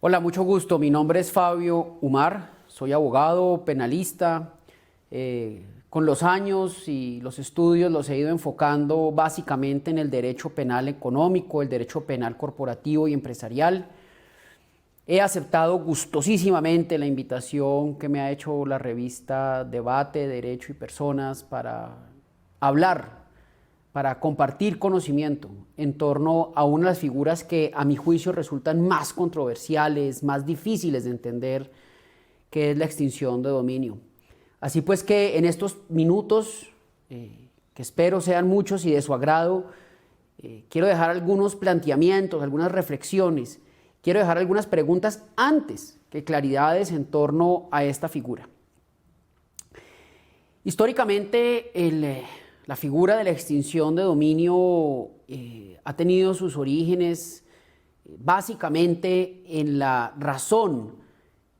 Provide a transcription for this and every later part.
Hola, mucho gusto. Mi nombre es Fabio Umar, soy abogado penalista. Con los años y los estudios los he ido enfocando básicamente en el derecho penal económico, el derecho penal corporativo y empresarial. He aceptado gustosísimamente la invitación que me ha hecho la revista Debate, Derecho y Personas para hablar, para compartir conocimiento en torno a una de las figuras que a mi juicio resultan más controversiales, más difíciles de entender, que es la extinción de dominio. Así pues que en estos minutos, que espero sean muchos y de su agrado, quiero dejar algunos planteamientos, algunas reflexiones, quiero dejar algunas preguntas antes que claridades en torno a esta figura. Históricamente, la figura de la extinción de dominio ha tenido sus orígenes básicamente en la razón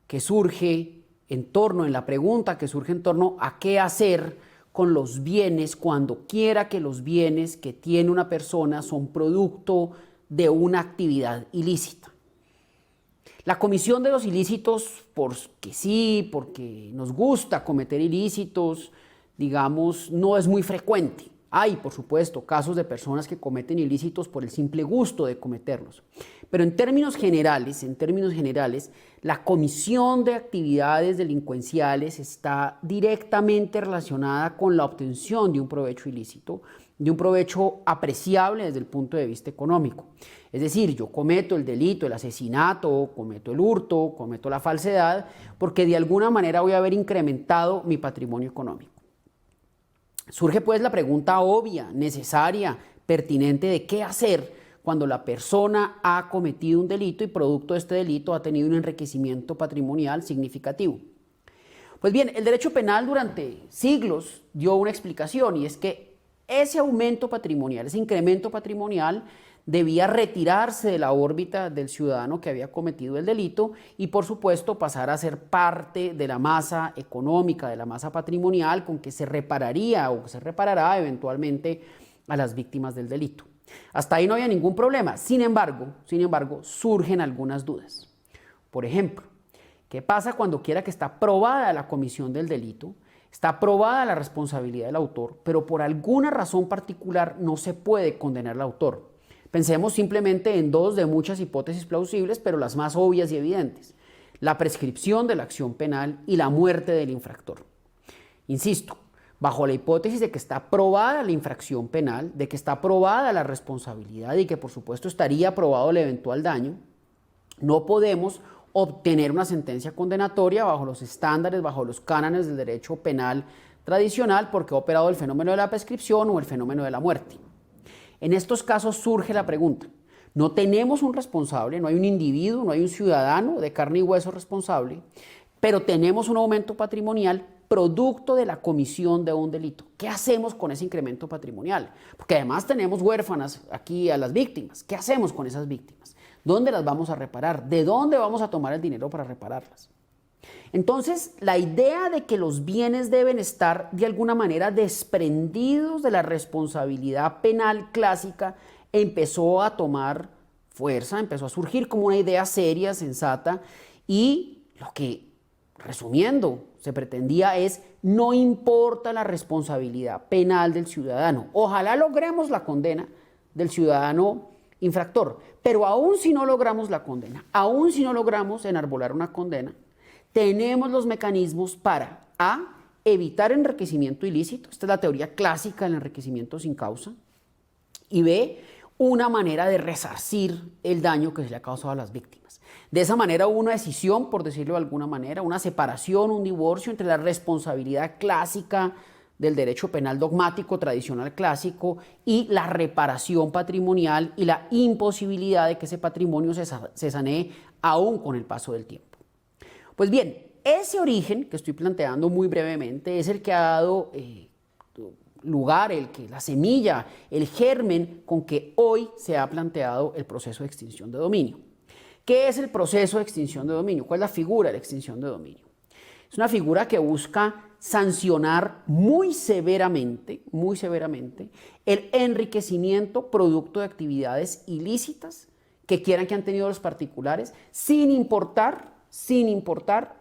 que surge en la pregunta que surge en torno a qué hacer con los bienes cuando quiera que los bienes que tiene una persona son producto de una actividad ilícita. La comisión de los ilícitos, porque sí, porque nos gusta cometer ilícitos, digamos, no es muy frecuente. Hay, por supuesto, casos de personas que cometen ilícitos por el simple gusto de cometerlos. Pero en términos generales, la comisión de actividades delincuenciales está directamente relacionada con la obtención de un provecho ilícito, de un provecho apreciable desde el punto de vista económico. Es decir, yo cometo el delito, el asesinato, cometo el hurto, cometo la falsedad, porque de alguna manera voy a haber incrementado mi patrimonio económico. Surge pues la pregunta obvia, necesaria, pertinente de qué hacer cuando la persona ha cometido un delito y producto de este delito ha tenido un enriquecimiento patrimonial significativo. Pues bien, el derecho penal durante siglos dio una explicación, y es que ese aumento patrimonial, ese incremento patrimonial debía retirarse de la órbita del ciudadano que había cometido el delito y, por supuesto, pasar a ser parte de la masa económica, de la masa patrimonial con que se repararía o se reparará eventualmente a las víctimas del delito. Hasta ahí no había ningún problema. Sin embargo, surgen algunas dudas. Por ejemplo, ¿qué pasa cuando quiera que está probada la comisión del delito, está probada la responsabilidad del autor, pero por alguna razón particular no se puede condenar al autor? Pensemos simplemente en dos de muchas hipótesis plausibles, pero las más obvias y evidentes: la prescripción de la acción penal y la muerte del infractor. Insisto, bajo la hipótesis de que está probada la infracción penal, de que está probada la responsabilidad y que por supuesto estaría probado el eventual daño, no podemos obtener una sentencia condenatoria bajo los estándares, bajo los cánones del derecho penal tradicional, porque ha operado el fenómeno de la prescripción o el fenómeno de la muerte. En estos casos surge la pregunta: no tenemos un responsable, no hay un individuo, no hay un ciudadano de carne y hueso responsable, pero tenemos un aumento patrimonial producto de la comisión de un delito. ¿Qué hacemos con ese incremento patrimonial? Porque además tenemos huérfanas aquí a las víctimas. ¿Qué hacemos con esas víctimas? ¿Dónde las vamos a reparar? ¿De dónde vamos a tomar el dinero para repararlas? Entonces, la idea de que los bienes deben estar de alguna manera desprendidos de la responsabilidad penal clásica empezó a tomar fuerza, empezó a surgir como una idea seria, sensata, y lo que, resumiendo, se pretendía es: no importa la responsabilidad penal del ciudadano, ojalá logremos la condena del ciudadano infractor, pero aún si no logramos la condena, aún si no logramos enarbolar una condena, tenemos los mecanismos para A, evitar enriquecimiento ilícito, esta es la teoría clásica del enriquecimiento sin causa, y B, una manera de resarcir el daño que se le ha causado a las víctimas. De esa manera hubo una decisión, por decirlo de alguna manera, una separación, un divorcio entre la responsabilidad clásica del derecho penal dogmático tradicional clásico y la reparación patrimonial y la imposibilidad de que ese patrimonio se sanee aún con el paso del tiempo. Pues bien, ese origen que estoy planteando muy brevemente es el que ha dado lugar, la semilla, el germen con que hoy se ha planteado el proceso de extinción de dominio. ¿Qué es el proceso de extinción de dominio? ¿Cuál es la figura de la extinción de dominio? Es una figura que busca sancionar muy severamente el enriquecimiento producto de actividades ilícitas que quieran que han tenido los particulares, sin importar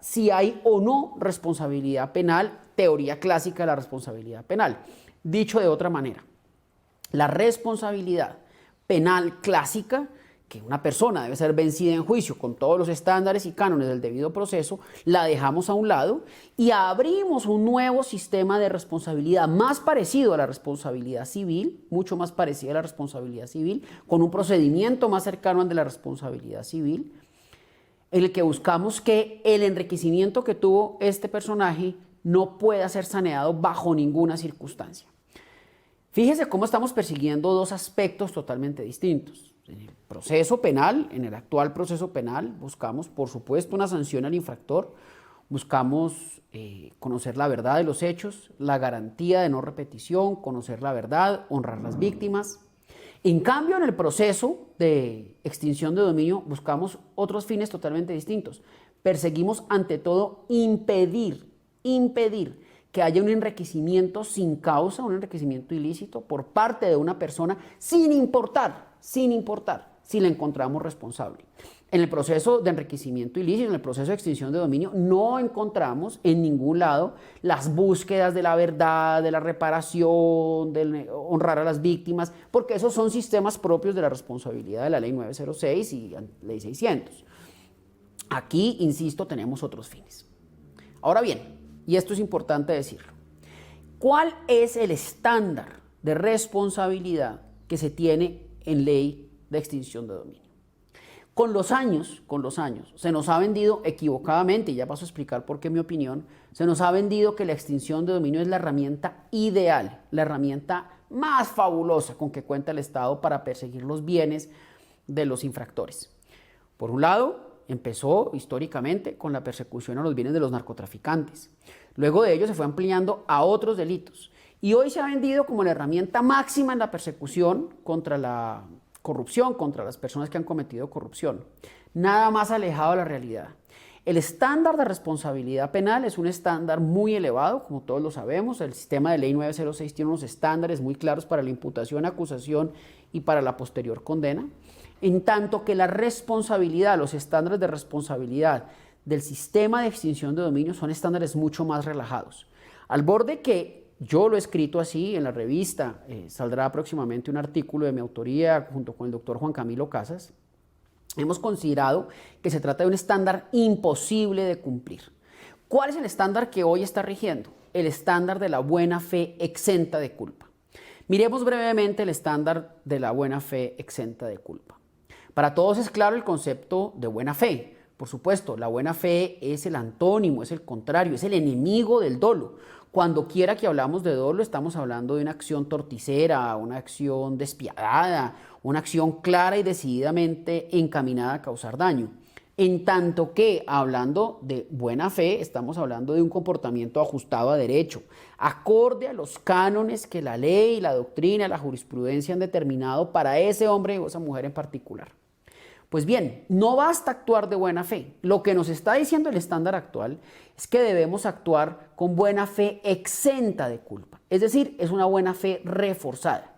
si hay o no responsabilidad penal, teoría clásica de la responsabilidad penal. Dicho de otra manera, la responsabilidad penal clásica, que una persona debe ser vencida en juicio con todos los estándares y cánones del debido proceso, la dejamos a un lado y abrimos un nuevo sistema de responsabilidad más parecido a la responsabilidad civil, mucho más parecido a la responsabilidad civil, con un procedimiento más cercano al de la responsabilidad civil, en el que buscamos que el enriquecimiento que tuvo este personaje no pueda ser saneado bajo ninguna circunstancia. Fíjese cómo estamos persiguiendo dos aspectos totalmente distintos. En el proceso penal, en el actual proceso penal, buscamos, por supuesto, una sanción al infractor, buscamos conocer la verdad de los hechos, la garantía de no repetición, conocer la verdad, honrar las víctimas. En cambio, en el proceso de extinción de dominio buscamos otros fines totalmente distintos. Perseguimos ante todo impedir que haya un enriquecimiento sin causa, un enriquecimiento ilícito por parte de una persona sin importar si la encontramos responsable. En el proceso de enriquecimiento ilícito, en el proceso de extinción de dominio, no encontramos en ningún lado las búsquedas de la verdad, de la reparación, de honrar a las víctimas, porque esos son sistemas propios de la responsabilidad de la Ley 906 y Ley 600. Aquí, insisto, tenemos otros fines. Ahora bien, y esto es importante decirlo, ¿cuál es el estándar de responsabilidad que se tiene en ley de extinción de dominio? Con los años, se nos ha vendido equivocadamente, y ya paso a explicar por qué mi opinión, se nos ha vendido que la extinción de dominio es la herramienta ideal, la herramienta más fabulosa con que cuenta el Estado para perseguir los bienes de los infractores. Por un lado, empezó históricamente con la persecución a los bienes de los narcotraficantes. Luego de ello se fue ampliando a otros delitos. Y hoy se ha vendido como la herramienta máxima en la persecución contra la corrupción, contra las personas que han cometido corrupción. Nada más alejado de la realidad. El estándar de responsabilidad penal es un estándar muy elevado, como todos lo sabemos. El sistema de ley 906 tiene unos estándares muy claros para la imputación, acusación y para la posterior condena. En tanto que la responsabilidad, los estándares de responsabilidad del sistema de extinción de dominio son estándares mucho más relajados. Al borde que yo lo he escrito así en la revista, saldrá próximamente un artículo de mi autoría junto con el doctor Juan Camilo Casas, hemos considerado que se trata de un estándar imposible de cumplir. ¿Cuál es el estándar que hoy está rigiendo? El estándar de la buena fe exenta de culpa. Miremos brevemente el estándar de la buena fe exenta de culpa. Para todos es claro el concepto de buena fe. Por supuesto, la buena fe es el antónimo, es el contrario, es el enemigo del dolo. Cuando quiera que hablamos de dolo, estamos hablando de una acción torticera, una acción despiadada, una acción clara y decididamente encaminada a causar daño. En tanto que, hablando de buena fe, estamos hablando de un comportamiento ajustado a derecho, acorde a los cánones que la ley, la doctrina, la jurisprudencia han determinado para ese hombre o esa mujer en particular. Pues bien, no basta actuar de buena fe. Lo que nos está diciendo el estándar actual es que debemos actuar con buena fe exenta de culpa. Es decir, es una buena fe reforzada.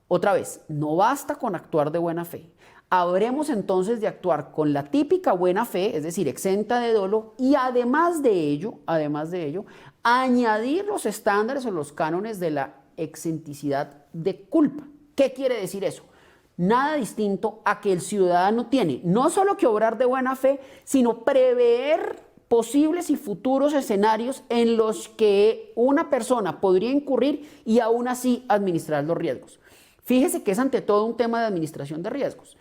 Otra vez, no basta con actuar de buena fe. Habremos entonces de actuar con la típica buena fe, es decir, exenta de dolo, y además de ello, añadir los estándares o los cánones de la exenticidad de culpa. ¿Qué quiere decir eso? Nada distinto a que el ciudadano tiene no solo que obrar de buena fe, sino prever posibles y futuros escenarios en los que una persona podría incurrir y aún así administrar los riesgos. Fíjese que es ante todo un tema de administración de riesgos.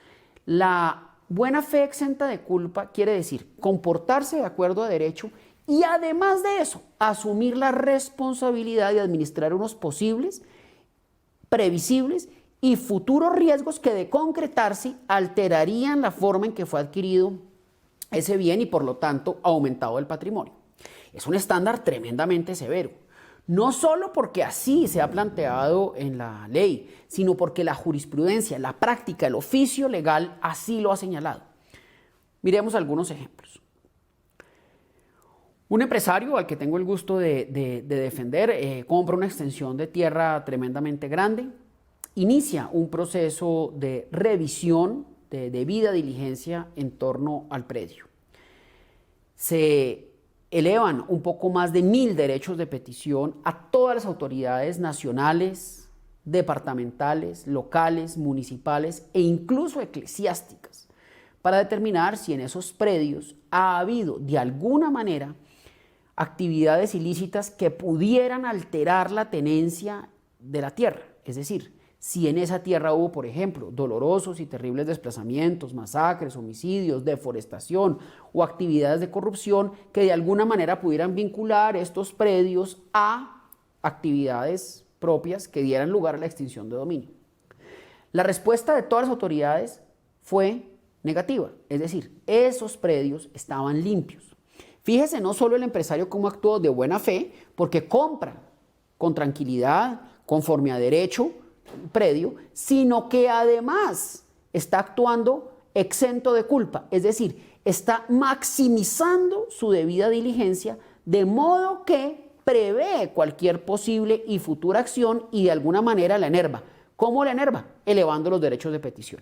La buena fe exenta de culpa quiere decir comportarse de acuerdo a derecho y además de eso, asumir la responsabilidad de administrar unos posibles, previsibles y futuros riesgos que de concretarse alterarían la forma en que fue adquirido ese bien y por lo tanto aumentado el patrimonio. Es un estándar tremendamente severo, no solo porque así se ha planteado en la ley, sino porque la jurisprudencia, la práctica, el oficio legal así lo ha señalado. Miremos algunos ejemplos. Un empresario al que tengo el gusto de defender compra una extensión de tierra tremendamente grande, inicia un proceso de revisión de debida diligencia en torno al predio. Se elevan un poco más de 1000 derechos de petición a todas las autoridades nacionales, departamentales, locales, municipales e incluso eclesiásticas para determinar si en esos predios ha habido de alguna manera actividades ilícitas que pudieran alterar la tenencia de la tierra. Es decir, si en esa tierra hubo, por ejemplo, dolorosos y terribles desplazamientos, masacres, homicidios, deforestación o actividades de corrupción que de alguna manera pudieran vincular estos predios a actividades propias que dieran lugar a la extinción de dominio. La respuesta de todas las autoridades fue negativa, es decir, esos predios estaban limpios. Fíjese no solo el empresario cómo actuó de buena fe, porque compra con tranquilidad, conforme a derecho, el predio, sino que además está actuando exento de culpa, es decir, está maximizando su debida diligencia, de modo que prevé cualquier posible y futura acción y de alguna manera la enerva. ¿Cómo la enerva? Elevando los derechos de petición.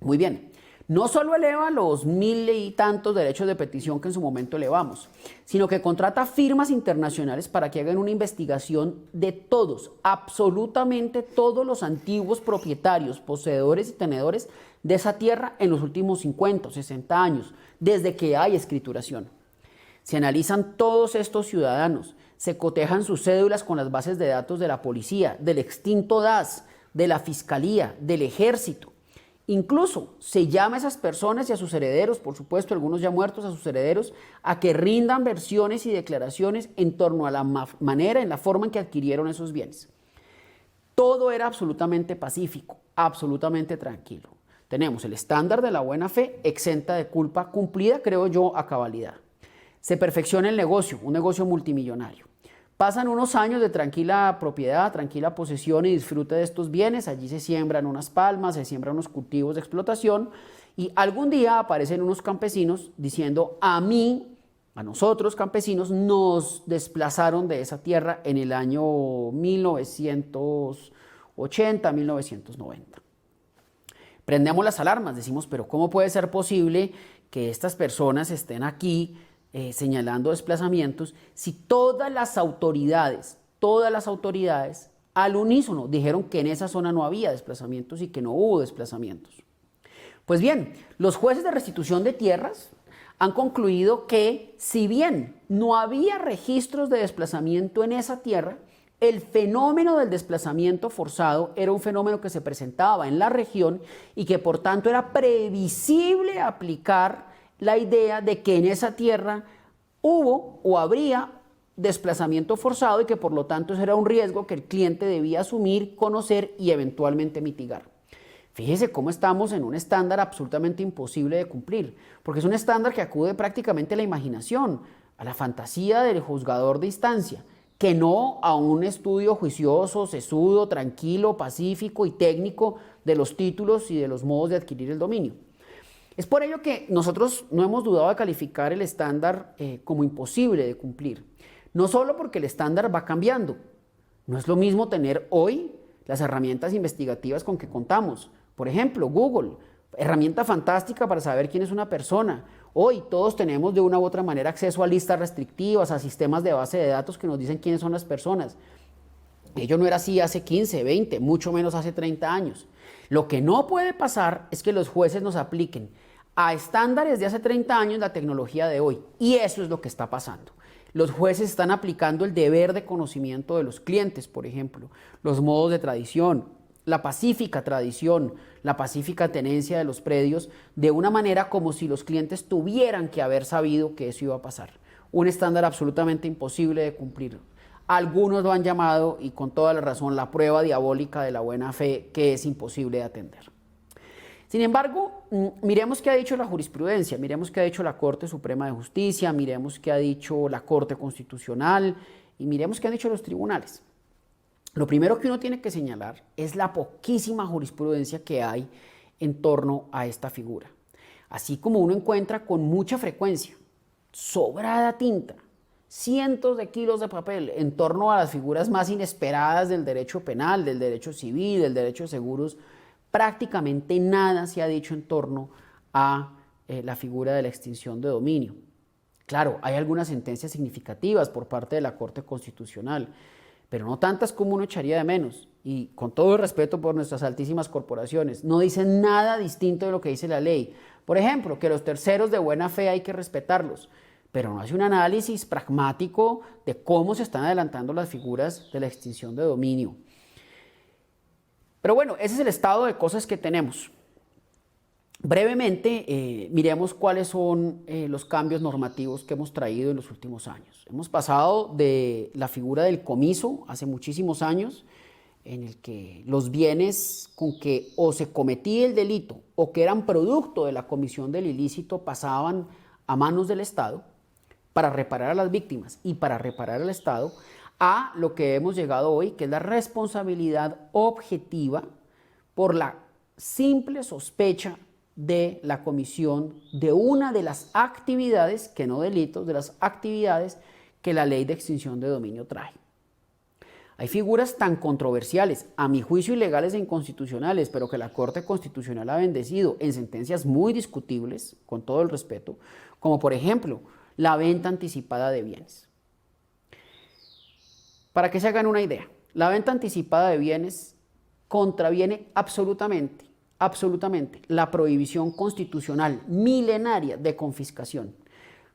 Muy bien. No solo eleva los 1000 y tantos derechos de petición que en su momento elevamos, sino que contrata firmas internacionales para que hagan una investigación de todos, absolutamente todos los antiguos propietarios, poseedores y tenedores de esa tierra en los últimos 50 o 60 años, desde que hay escrituración. Se analizan todos estos ciudadanos, se cotejan sus cédulas con las bases de datos de la policía, del extinto DAS, de la fiscalía, del ejército. Incluso se llama a esas personas y a sus herederos, por supuesto, algunos ya muertos, a sus herederos, a que rindan versiones y declaraciones en torno a la manera, en la forma en que adquirieron esos bienes. Todo era absolutamente pacífico, absolutamente tranquilo. Tenemos el estándar de la buena fe, exenta de culpa, cumplida, creo yo, a cabalidad. Se perfecciona el negocio, un negocio multimillonario. Pasan unos años de tranquila propiedad, tranquila posesión y disfrute de estos bienes. Allí se siembran unas palmas, se siembran unos cultivos de explotación y algún día aparecen unos campesinos diciendo a nosotros campesinos, nos desplazaron de esa tierra en el año 1980, 1990. Prendemos las alarmas, decimos, pero ¿cómo puede ser posible que estas personas estén aquí señalando desplazamientos si todas las autoridades al unísono dijeron que en esa zona no había desplazamientos y que no hubo desplazamientos? Pues bien, los jueces de restitución de tierras han concluido que si bien no había registros de desplazamiento en esa tierra, el fenómeno del desplazamiento forzado era un fenómeno que se presentaba en la región y que por tanto era previsible aplicar la idea de que en esa tierra hubo o habría desplazamiento forzado y que por lo tanto ese era un riesgo que el cliente debía asumir, conocer y eventualmente mitigar. Fíjese cómo estamos en un estándar absolutamente imposible de cumplir, porque es un estándar que acude prácticamente a la imaginación, a la fantasía del juzgador de instancia, que no a un estudio juicioso, sesudo, tranquilo, pacífico y técnico de los títulos y de los modos de adquirir el dominio. Es por ello que nosotros no hemos dudado de calificar el estándar como imposible de cumplir. No solo porque el estándar va cambiando. No es lo mismo tener hoy las herramientas investigativas con que contamos. Por ejemplo, Google, herramienta fantástica para saber quién es una persona. Hoy todos tenemos de una u otra manera acceso a listas restrictivas, a sistemas de base de datos que nos dicen quiénes son las personas. Ello no era así hace 15, 20, mucho menos hace 30 años. Lo que no puede pasar es que los jueces nos apliquen a estándares de hace 30 años la tecnología de hoy. Y eso es lo que está pasando. Los jueces están aplicando el deber de conocimiento de los clientes, por ejemplo, los modos de tradición, la pacífica tradición, la pacífica tenencia de los predios, de una manera como si los clientes tuvieran que haber sabido que eso iba a pasar. Un estándar absolutamente imposible de cumplir. Algunos lo han llamado, y con toda la razón, la prueba diabólica de la buena fe, que es imposible de atender. Sin embargo, miremos qué ha dicho la jurisprudencia, miremos qué ha dicho la Corte Suprema de Justicia, miremos qué ha dicho la Corte Constitucional y miremos qué han dicho los tribunales. Lo primero que uno tiene que señalar es la poquísima jurisprudencia que hay en torno a esta figura. Así como uno encuentra con mucha frecuencia sobrada tinta, cientos de kilos de papel en torno a las figuras más inesperadas del derecho penal, del derecho civil, del derecho de seguros, prácticamente nada se ha dicho en torno a la figura de la extinción de dominio. Claro, hay algunas sentencias significativas por parte de la Corte Constitucional, pero no tantas como uno echaría de menos. Y con todo el respeto por nuestras altísimas corporaciones, no dicen nada distinto de lo que dice la ley. Por ejemplo, que los terceros de buena fe hay que respetarlos, pero no hace un análisis pragmático de cómo se están adelantando las figuras de la extinción de dominio. Pero bueno, ese es el estado de cosas que tenemos. Brevemente, miremos cuáles son los cambios normativos que hemos traído en los últimos años. Hemos pasado de la figura del comiso hace muchísimos años, en el que los bienes con que o se cometía el delito o que eran producto de la comisión del ilícito pasaban a manos del Estado para reparar a las víctimas y para reparar al Estado, a lo que hemos llegado hoy, que es la responsabilidad objetiva por la simple sospecha de la comisión de una de las actividades, que no delitos, de las actividades que la ley de extinción de dominio trae. Hay figuras tan controversiales, a mi juicio ilegales e inconstitucionales, pero que la Corte Constitucional ha bendecido en sentencias muy discutibles, con todo el respeto, como por ejemplo la venta anticipada de bienes. Para que se hagan una idea, la venta anticipada de bienes contraviene absolutamente la prohibición constitucional milenaria de confiscación.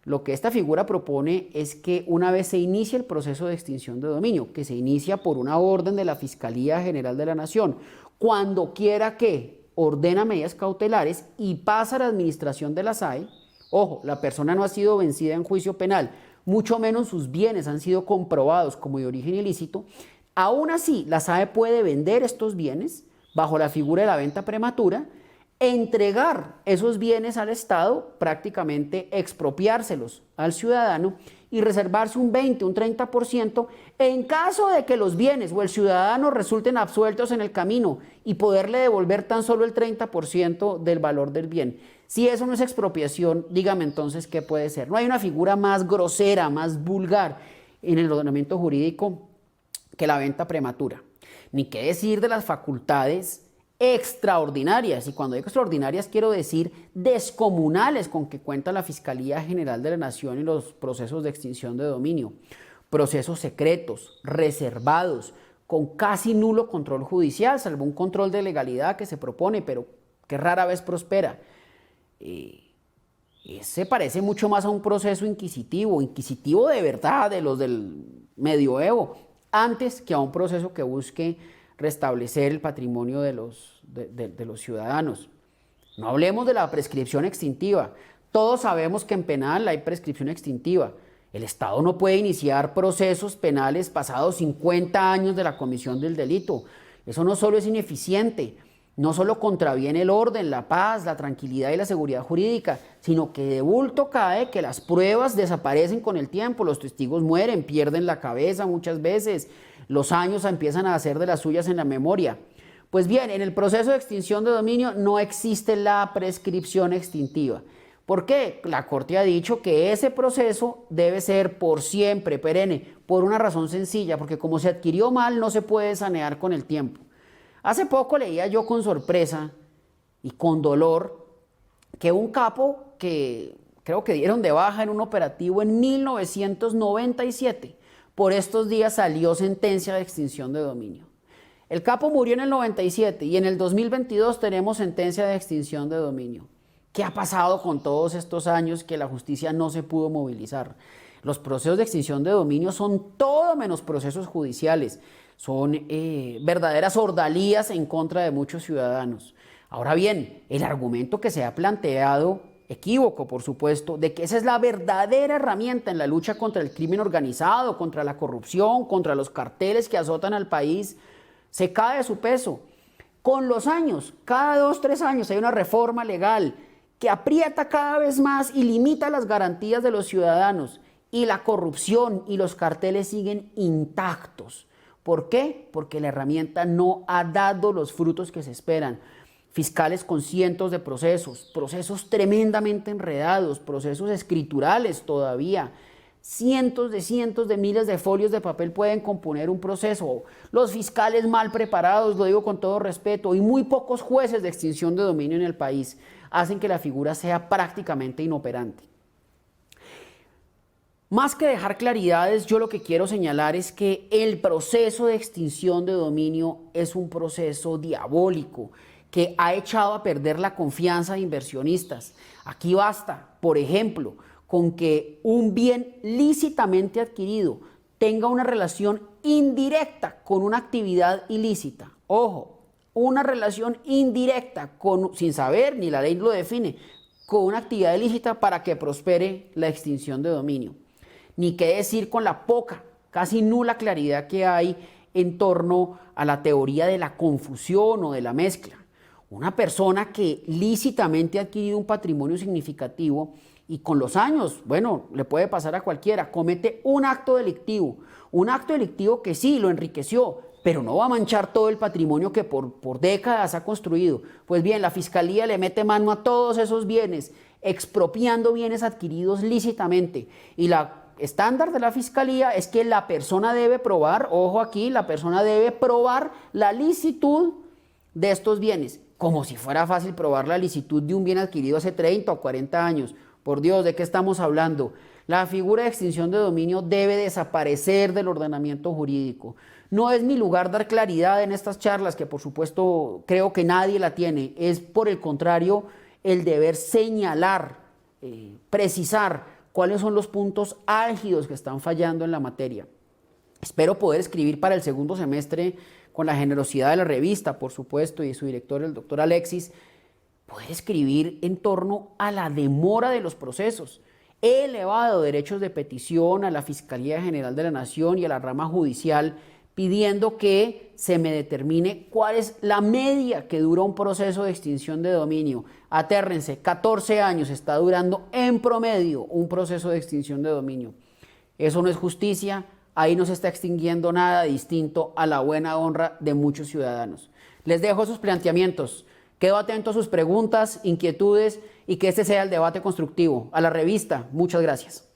Lo que esta figura propone es que una vez se inicie el proceso de extinción de dominio, que se inicia por una orden de la Fiscalía General de la Nación, cuando quiera que ordena medidas cautelares y pasa a la administración de la SAE, ojo, la persona no ha sido vencida en juicio penal, mucho menos sus bienes han sido comprobados como de origen ilícito, aún así la SAE puede vender estos bienes bajo la figura de la venta prematura, entregar esos bienes al Estado, prácticamente expropiárselos al ciudadano y reservarse un 20, un 30% en caso de que los bienes o el ciudadano resulten absueltos en el camino y poderle devolver tan solo el 30% del valor del bien. Si eso no es expropiación, dígame entonces qué puede ser. No hay una figura más grosera, más vulgar en el ordenamiento jurídico que la venta prematura. Ni qué decir de las facultades extraordinarias, y cuando digo extraordinarias quiero decir descomunales con que cuenta la Fiscalía General de la Nación en los procesos de extinción de dominio. Procesos secretos, reservados, con casi nulo control judicial, salvo un control de legalidad que se propone, pero que rara vez prospera. Se parece mucho más a un proceso inquisitivo de verdad, de los del medioevo, antes que a un proceso que busque restablecer el patrimonio de los ciudadanos. No hablemos de la prescripción extintiva. Todos sabemos que en penal hay prescripción extintiva. El Estado no puede iniciar procesos penales pasados 50 años de la comisión del delito. Eso no solo es ineficiente, no solo contraviene el orden, la paz, la tranquilidad y la seguridad jurídica, sino que de bulto cae que las pruebas desaparecen con el tiempo, los testigos mueren, pierden la cabeza muchas veces, los años empiezan a hacer de las suyas en la memoria. Pues bien, en el proceso de extinción de dominio no existe la prescripción extintiva. ¿Por qué? La Corte ha dicho que ese proceso debe ser por siempre, perenne, por una razón sencilla, porque como se adquirió mal no se puede sanear con el tiempo. Hace poco leía yo con sorpresa y con dolor que un capo que creo que dieron de baja en un operativo en 1997, por estos días salió sentencia de extinción de dominio. El capo murió en el 97 y en el 2022 tenemos sentencia de extinción de dominio. ¿Qué ha pasado con todos estos años que la justicia no se pudo movilizar? Los procesos de extinción de dominio son todo menos procesos judiciales. Son verdaderas ordalías en contra de muchos ciudadanos. Ahora bien, el argumento que se ha planteado, equívoco por supuesto, de que esa es la verdadera herramienta en la lucha contra el crimen organizado, contra la corrupción, contra los carteles que azotan al país, se cae de su peso. Con los años, cada 2 o 3 años hay una reforma legal que aprieta cada vez más y limita las garantías de los ciudadanos, y la corrupción y los carteles siguen intactos. ¿Por qué? Porque la herramienta no ha dado los frutos que se esperan. Fiscales con cientos de procesos tremendamente enredados, procesos escriturales todavía, cientos de miles de folios de papel pueden componer un proceso. Los fiscales mal preparados, lo digo con todo respeto, y muy pocos jueces de extinción de dominio en el país hacen que la figura sea prácticamente inoperante. Más que dejar claridades, yo lo que quiero señalar es que el proceso de extinción de dominio es un proceso diabólico que ha echado a perder la confianza de inversionistas. Aquí basta, por ejemplo, con que un bien lícitamente adquirido tenga una relación indirecta con una actividad ilícita. Ojo, una relación indirecta, sin saber, ni la ley lo define, con una actividad ilícita para que prospere la extinción de dominio. Ni qué decir con la poca, casi nula claridad que hay en torno a la teoría de la confusión o de la mezcla. Una persona que lícitamente ha adquirido un patrimonio significativo y con los años, bueno, le puede pasar a cualquiera, comete un acto delictivo que sí lo enriqueció, pero no va a manchar todo el patrimonio que por décadas ha construido. Pues bien, la Fiscalía le mete mano a todos esos bienes, expropiando bienes adquiridos lícitamente. Y la estándar de la Fiscalía es que la persona debe probar, ojo aquí, la persona debe probar la licitud de estos bienes, como si fuera fácil probar la licitud de un bien adquirido hace 30 o 40 años. Por Dios, ¿de qué estamos hablando? La figura de extinción de dominio debe desaparecer del ordenamiento jurídico. No es mi lugar dar claridad en estas charlas, que por supuesto creo que nadie la tiene. Es por el contrario el deber señalar, precisar cuáles son los puntos álgidos que están fallando en la materia. Espero poder escribir para el segundo semestre con la generosidad de la revista, por supuesto, y de su director, el doctor Alexis, poder escribir en torno a la demora de los procesos. He elevado derechos de petición a la Fiscalía General de la Nación y a la rama judicial pidiendo que se me determine cuál es la media que dura un proceso de extinción de dominio. Atérrense, 14 años está durando en promedio un proceso de extinción de dominio. Eso no es justicia, ahí no se está extinguiendo nada distinto a la buena honra de muchos ciudadanos. Les dejo sus planteamientos. Quedo atento a sus preguntas, inquietudes y que este sea el debate constructivo. A la revista, muchas gracias.